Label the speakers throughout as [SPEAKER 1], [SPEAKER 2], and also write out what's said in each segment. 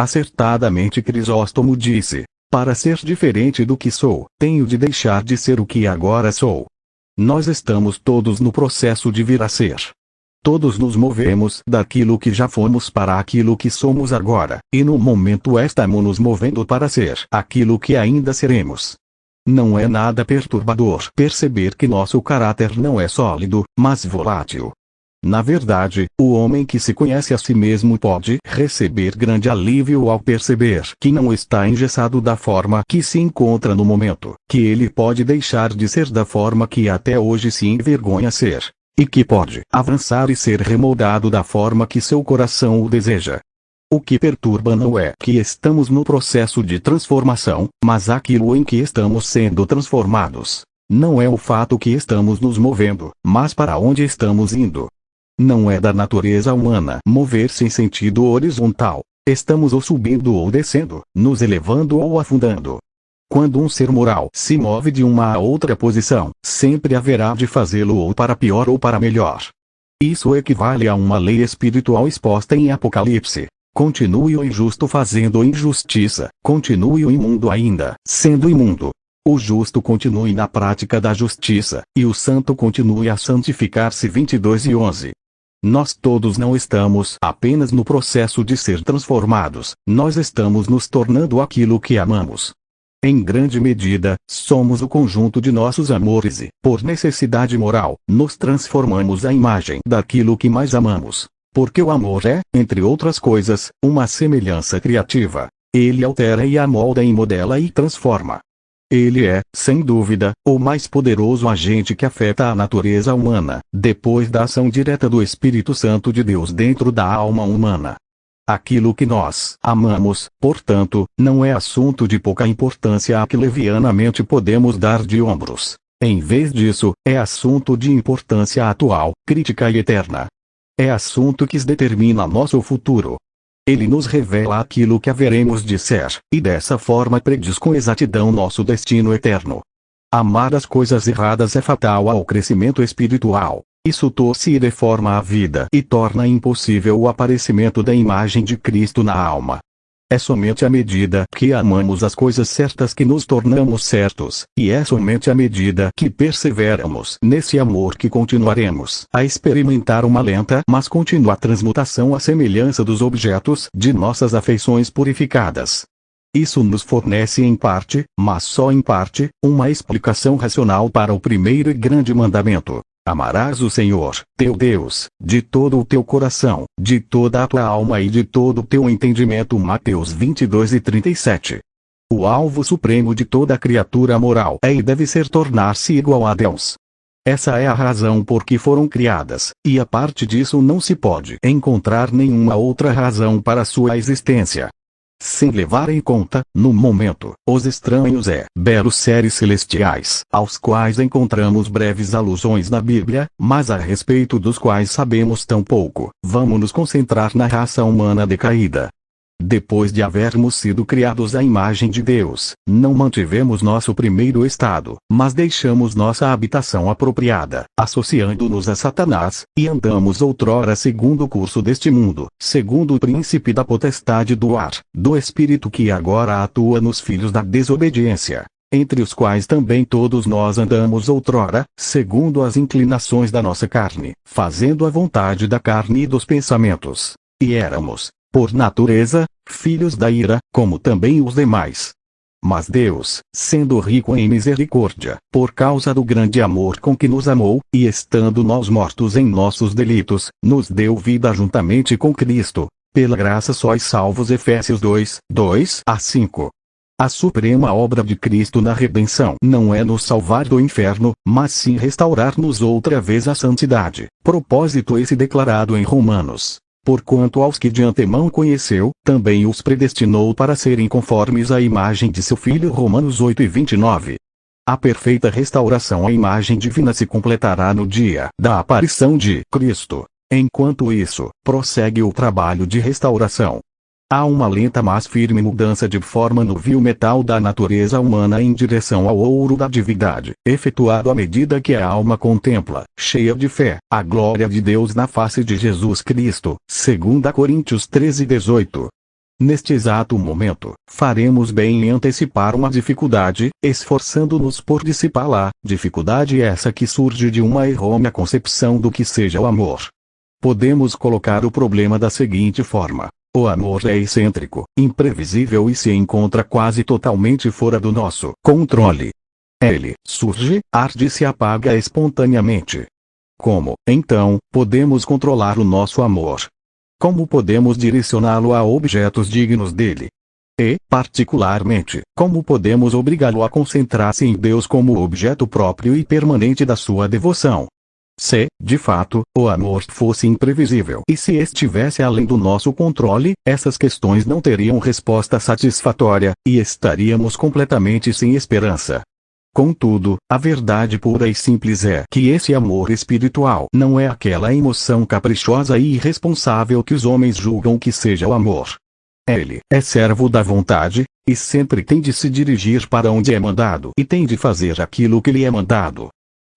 [SPEAKER 1] Acertadamente Crisóstomo disse: para ser diferente do que sou, tenho de deixar de ser o que agora sou. Nós estamos todos no processo de vir a ser. Todos nos movemos daquilo que já fomos para aquilo que somos agora, e no momento estamos nos movendo para ser aquilo que ainda seremos. Não é nada perturbador perceber que nosso caráter não é sólido, mas volátil. Na verdade, o homem que se conhece a si mesmo pode receber grande alívio ao perceber que não está engessado da forma que se encontra no momento, que ele pode deixar de ser da forma que até hoje se envergonha ser, e que pode avançar e ser remoldado da forma que seu coração o deseja. O que perturba não é que estamos no processo de transformação, mas aquilo em que estamos sendo transformados. Não é o fato que estamos nos movendo, mas para onde estamos indo. Não é da natureza humana mover-se em sentido horizontal. Estamos ou subindo ou descendo, nos elevando ou afundando. Quando um ser moral se move de uma a outra posição, sempre haverá de fazê-lo ou para pior ou para melhor. Isso equivale a uma lei espiritual exposta em Apocalipse. Continue o injusto fazendo injustiça, continue o imundo ainda sendo imundo. O justo continue na prática da justiça, e o santo continue a santificar-se. 22:11. Nós todos não estamos apenas no processo de ser transformados, nós estamos nos tornando aquilo que amamos. Em grande medida, somos o conjunto de nossos amores e, por necessidade moral, nos transformamos à imagem daquilo que mais amamos. Porque o amor é, entre outras coisas, uma semelhança criativa. Ele altera e amolda e modela e transforma. Ele é, sem dúvida, o mais poderoso agente que afeta a natureza humana, depois da ação direta do Espírito Santo de Deus dentro da alma humana. Aquilo que nós amamos, portanto, não é assunto de pouca importância a que levianamente podemos dar de ombros. Em vez disso, é assunto de importância atual, crítica e eterna. É assunto que determina nosso futuro. Ele nos revela aquilo que haveremos de ser, e dessa forma prediz com exatidão nosso destino eterno. Amar as coisas erradas é fatal ao crescimento espiritual. Isso torce e deforma a vida e torna impossível o aparecimento da imagem de Cristo na alma. É somente à medida que amamos as coisas certas que nos tornamos certos, e é somente à medida que perseveramos nesse amor que continuaremos a experimentar uma lenta mas contínua transmutação à semelhança dos objetos de nossas afeições purificadas. Isso nos fornece em parte, mas só em parte, uma explicação racional para o primeiro e grande mandamento. Amarás o Senhor, teu Deus, de todo o teu coração, de toda a tua alma e de todo o teu entendimento. Mateus 22:37. O alvo supremo de toda criatura moral é e deve ser tornar-se igual a Deus. Essa é a razão por que foram criadas, e a parte disso não se pode encontrar nenhuma outra razão para sua existência. Sem levar em conta, no momento, os estranhos e belos seres celestiais, aos quais encontramos breves alusões na Bíblia, mas a respeito dos quais sabemos tão pouco, vamos nos concentrar na raça humana decaída. Depois de havermos sido criados à imagem de Deus, não mantivemos nosso primeiro estado, mas deixamos nossa habitação apropriada, associando-nos a Satanás, e andamos outrora segundo o curso deste mundo, segundo o príncipe da potestade do ar, do espírito que agora atua nos filhos da desobediência, entre os quais também todos nós andamos outrora, segundo as inclinações da nossa carne, fazendo a vontade da carne e dos pensamentos. E éramos, por natureza, filhos da ira, como também os demais. Mas Deus, sendo rico em misericórdia, por causa do grande amor com que nos amou, e estando nós mortos em nossos delitos, nos deu vida juntamente com Cristo. Pela graça sois salvos. Efésios 2:2-5. A suprema obra de Cristo na redenção não é nos salvar do inferno, mas sim restaurar-nos outra vez à santidade. Propósito esse declarado em Romanos. Porquanto aos que de antemão conheceu, também os predestinou para serem conformes à imagem de seu Filho. Romanos 8:29. A perfeita restauração à imagem divina se completará no dia da aparição de Cristo. Enquanto isso, prossegue o trabalho de restauração. Há uma lenta mas firme mudança de forma no vil metal da natureza humana em direção ao ouro da divindade, efetuado à medida que a alma contempla, cheia de fé, a glória de Deus na face de Jesus Cristo. 2 Coríntios 13:18. Neste exato momento, faremos bem em antecipar uma dificuldade, esforçando-nos por dissipá-la, dificuldade essa que surge de uma errônea concepção do que seja o amor. Podemos colocar o problema da seguinte forma: o amor é excêntrico, imprevisível e se encontra quase totalmente fora do nosso controle. Ele surge, arde e se apaga espontaneamente. Como, então, podemos controlar o nosso amor? Como podemos direcioná-lo a objetos dignos dele? E, particularmente, como podemos obrigá-lo a concentrar-se em Deus como objeto próprio e permanente da sua devoção? Se, de fato, o amor fosse imprevisível e se estivesse além do nosso controle, essas questões não teriam resposta satisfatória, e estaríamos completamente sem esperança. Contudo, a verdade pura e simples é que esse amor espiritual não é aquela emoção caprichosa e irresponsável que os homens julgam que seja o amor. Ele é servo da vontade, e sempre tem de se dirigir para onde é mandado e tem de fazer aquilo que lhe é mandado.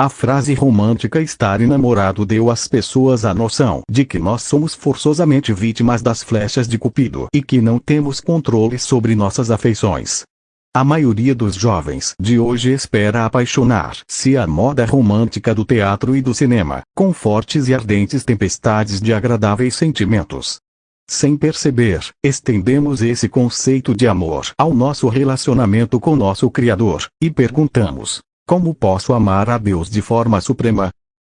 [SPEAKER 1] A frase romântica estar enamorado deu às pessoas a noção de que nós somos forçosamente vítimas das flechas de Cupido e que não temos controle sobre nossas afeições. A maioria dos jovens de hoje espera apaixonar-se à moda romântica do teatro e do cinema, com fortes e ardentes tempestades de agradáveis sentimentos. Sem perceber, estendemos esse conceito de amor ao nosso relacionamento com nosso Criador, e perguntamos: como posso amar a Deus de forma suprema?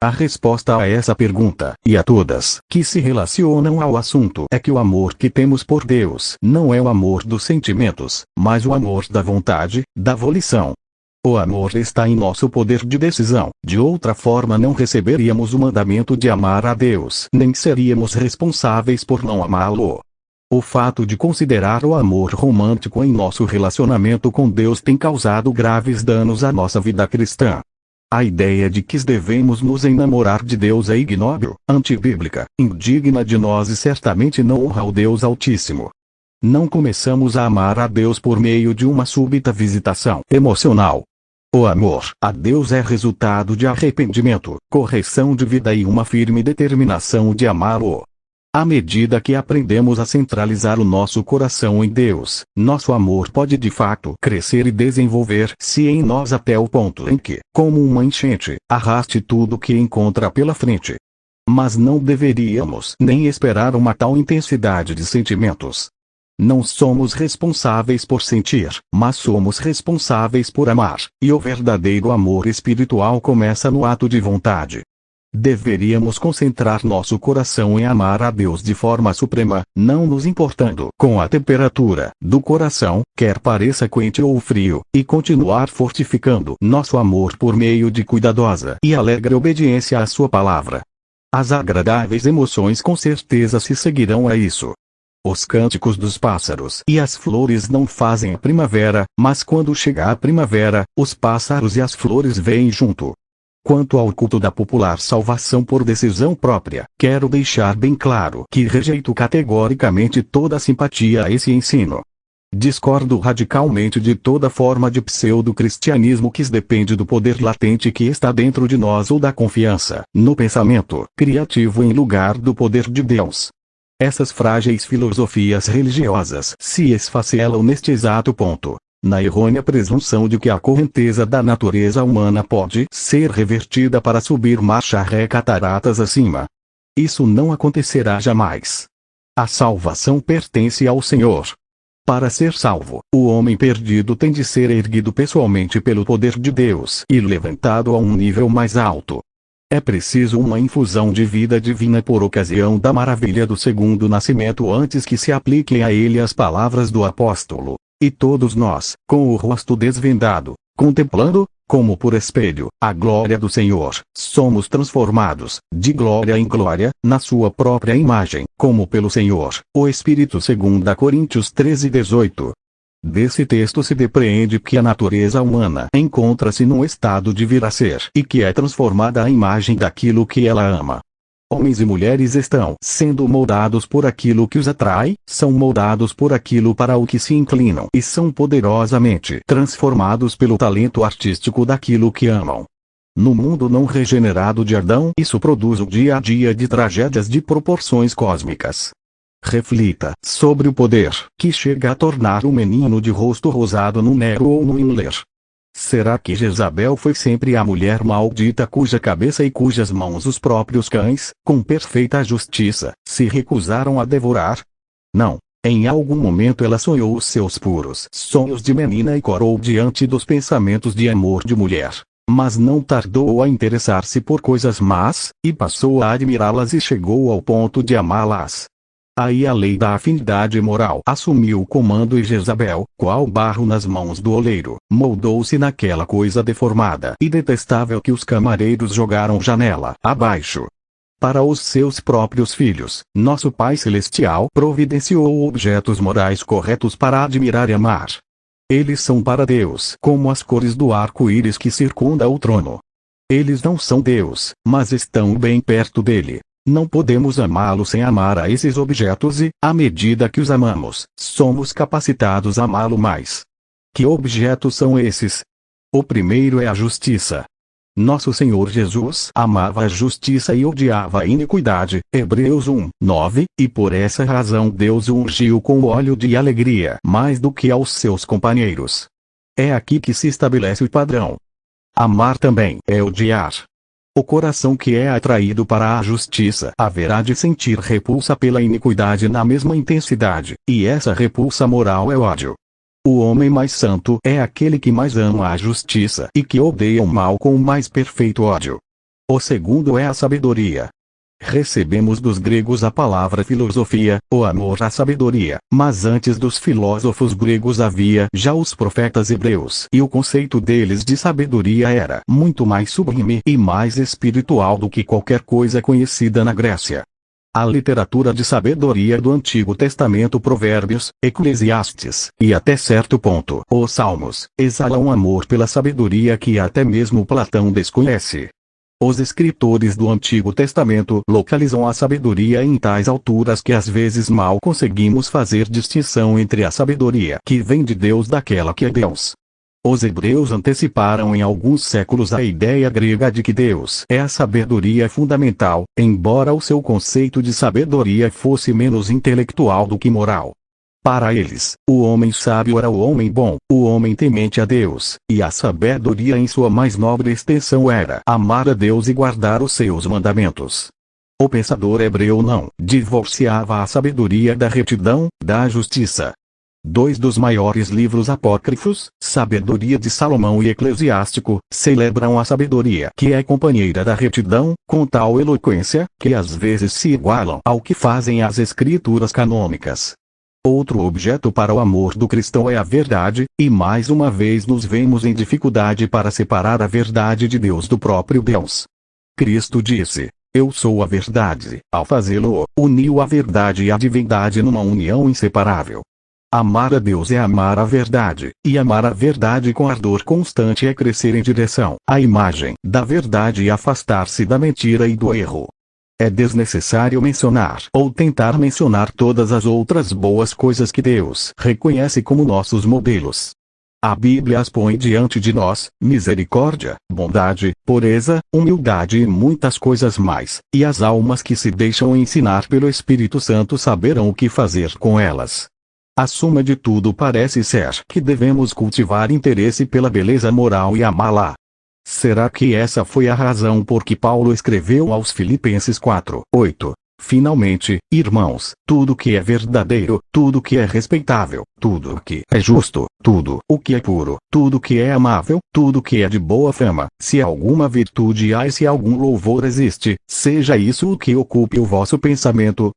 [SPEAKER 1] A resposta a essa pergunta, e a todas que se relacionam ao assunto, é que o amor que temos por Deus não é o amor dos sentimentos, mas o amor da vontade, da volição. O amor está em nosso poder de decisão, de outra forma não receberíamos o mandamento de amar a Deus, nem seríamos responsáveis por não amá-lo. O fato de considerar o amor romântico em nosso relacionamento com Deus tem causado graves danos à nossa vida cristã. A ideia de que devemos nos enamorar de Deus é ignóbil, antibíblica, indigna de nós e certamente não honra o Deus Altíssimo. Não começamos a amar a Deus por meio de uma súbita visitação emocional. O amor a Deus é resultado de arrependimento, correção de vida e uma firme determinação de amá-lo. À medida que aprendemos a centralizar o nosso coração em Deus, nosso amor pode de fato crescer e desenvolver-se em nós até o ponto em que, como uma enchente, arraste tudo o que encontra pela frente. Mas não deveríamos nem esperar uma tal intensidade de sentimentos. Não somos responsáveis por sentir, mas somos responsáveis por amar, e o verdadeiro amor espiritual começa no ato de vontade. Deveríamos concentrar nosso coração em amar a Deus de forma suprema, não nos importando com a temperatura do coração, quer pareça quente ou frio, e continuar fortificando nosso amor por meio de cuidadosa e alegre obediência à sua palavra. As agradáveis emoções com certeza se seguirão a isso. Os cânticos dos pássaros e as flores não fazem a primavera, mas quando chega a primavera, os pássaros e as flores vêm junto. Quanto ao culto da popular salvação por decisão própria, quero deixar bem claro que rejeito categoricamente toda simpatia a esse ensino. Discordo radicalmente de toda forma de pseudo-cristianismo que depende do poder latente que está dentro de nós ou da confiança no pensamento criativo em lugar do poder de Deus. Essas frágeis filosofias religiosas se esfacelam neste exato ponto, na errônea presunção de que a correnteza da natureza humana pode ser revertida para subir marcha ré cataratas acima. Isso não acontecerá jamais. A salvação pertence ao Senhor. Para ser salvo, o homem perdido tem de ser erguido pessoalmente pelo poder de Deus e levantado a um nível mais alto. É preciso uma infusão de vida divina por ocasião da maravilha do segundo nascimento antes que se apliquem a ele as palavras do apóstolo. E todos nós, com o rosto desvendado, contemplando, como por espelho, a glória do Senhor, somos transformados, de glória em glória, na sua própria imagem, como pelo Senhor, o Espírito. 2 Coríntios 13:18. Desse texto se depreende que a natureza humana encontra-se num estado de vir a ser e que é transformada à imagem daquilo que ela ama. Homens e mulheres estão sendo moldados por aquilo que os atrai, são moldados por aquilo para o que se inclinam e são poderosamente transformados pelo talento artístico daquilo que amam. No mundo não regenerado de Adão, isso produz um dia a dia de tragédias de proporções cósmicas. Reflita sobre o poder que chega a tornar um menino de rosto rosado no Nero ou no Himmler. Será que Jezabel foi sempre a mulher maldita cuja cabeça e cujas mãos os próprios cães, com perfeita justiça, se recusaram a devorar? Não. Em algum momento ela sonhou os seus puros sonhos de menina e corou diante dos pensamentos de amor de mulher. Mas não tardou a interessar-se por coisas más, e passou a admirá-las e chegou ao ponto de amá-las. Aí a lei da afinidade moral assumiu o comando e Jezabel, qual barro nas mãos do oleiro, moldou-se naquela coisa deformada e detestável que os camareiros jogaram janela abaixo. Para os seus próprios filhos, nosso Pai Celestial providenciou objetos morais corretos para admirar e amar. Eles são para Deus como as cores do arco-íris que circunda o trono. Eles não são Deus, mas estão bem perto dele. Não podemos amá-lo sem amar a esses objetos e, à medida que os amamos, somos capacitados a amá-lo mais. Que objetos são esses? O primeiro é a justiça. Nosso Senhor Jesus amava a justiça e odiava a iniquidade, Hebreus 1:9, e por essa razão Deus o ungiu com óleo de alegria mais do que aos seus companheiros. É aqui que se estabelece o padrão. Amar também é odiar. O coração que é atraído para a justiça haverá de sentir repulsa pela iniquidade na mesma intensidade, e essa repulsa moral é ódio. O homem mais santo é aquele que mais ama a justiça e que odeia o mal com o mais perfeito ódio. O segundo é a sabedoria. Recebemos dos gregos a palavra filosofia, o amor à sabedoria, mas antes dos filósofos gregos havia já os profetas hebreus e o conceito deles de sabedoria era muito mais sublime e mais espiritual do que qualquer coisa conhecida na Grécia. A literatura de sabedoria do Antigo Testamento, Provérbios, Eclesiastes, e até certo ponto os Salmos, exalam amor pela sabedoria que até mesmo Platão desconhece. Os escritores do Antigo Testamento localizam a sabedoria em tais alturas que às vezes mal conseguimos fazer distinção entre a sabedoria que vem de Deus daquela que é Deus. Os hebreus anteciparam em alguns séculos a ideia grega de que Deus é a sabedoria fundamental, embora o seu conceito de sabedoria fosse menos intelectual do que moral. Para eles, o homem sábio era o homem bom, o homem temente a Deus, e a sabedoria em sua mais nobre extensão era amar a Deus e guardar os seus mandamentos. O pensador hebreu não divorciava a sabedoria da retidão, da justiça. Dois dos maiores livros apócrifos, Sabedoria de Salomão e Eclesiástico, celebram a sabedoria que é companheira da retidão, com tal eloquência, que às vezes se igualam ao que fazem as escrituras canônicas. Outro objeto para o amor do cristão é a verdade, e mais uma vez nos vemos em dificuldade para separar a verdade de Deus do próprio Deus. Cristo disse: "Eu sou a verdade", ao fazê-lo, uniu a verdade e a divindade numa união inseparável. Amar a Deus é amar a verdade, e amar a verdade com ardor constante é crescer em direção à imagem da verdade e afastar-se da mentira e do erro. É desnecessário mencionar ou tentar mencionar todas as outras boas coisas que Deus reconhece como nossos modelos. A Bíblia as põe diante de nós: misericórdia, bondade, pureza, humildade e muitas coisas mais, e as almas que se deixam ensinar pelo Espírito Santo saberão o que fazer com elas. A suma de tudo parece ser que devemos cultivar interesse pela beleza moral e amá-la. Será que essa foi a razão por que Paulo escreveu aos Filipenses 4:8? Finalmente, irmãos, tudo que é verdadeiro, tudo que é respeitável, tudo o que é justo, tudo o que é puro, tudo que é amável, tudo que é de boa fama, se alguma virtude há e se algum louvor existe, seja isso o que ocupe o vosso pensamento,